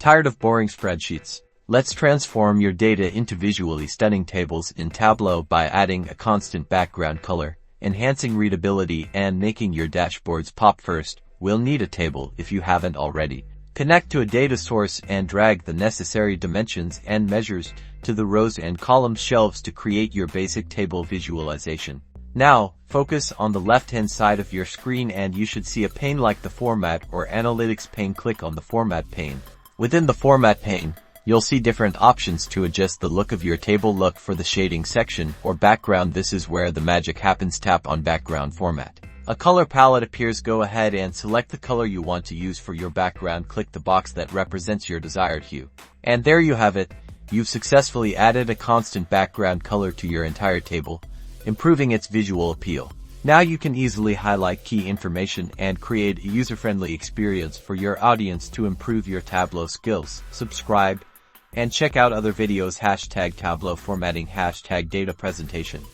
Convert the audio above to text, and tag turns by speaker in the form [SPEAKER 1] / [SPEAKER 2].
[SPEAKER 1] Tired of boring spreadsheets? Let's transform your data into visually stunning tables in Tableau by adding a constant background color, enhancing readability, and making your dashboards pop. First, we'll need a table if you haven't already. Connect to a data source and drag the necessary dimensions and measures to the rows and columns shelves to create your basic table visualization. Now, focus on the left-hand side of your screen and you should see a pane like the Format or Analytics pane. Click on the Format pane. Within the Format pane, you'll see different options to adjust the look of your table. Look for the shading section or background. This is where the magic happens. Tap on Background Format. A color palette appears. Go ahead and select the color you want to use for your background. Click the box that represents your desired hue. And there you have it. You've successfully added a constant background color to your entire table, improving its visual appeal. Now you can easily highlight key information and create a user-friendly experience for your audience to improve your Tableau skills. Subscribe and check out other videos. #Tableau formatting, #data presentation.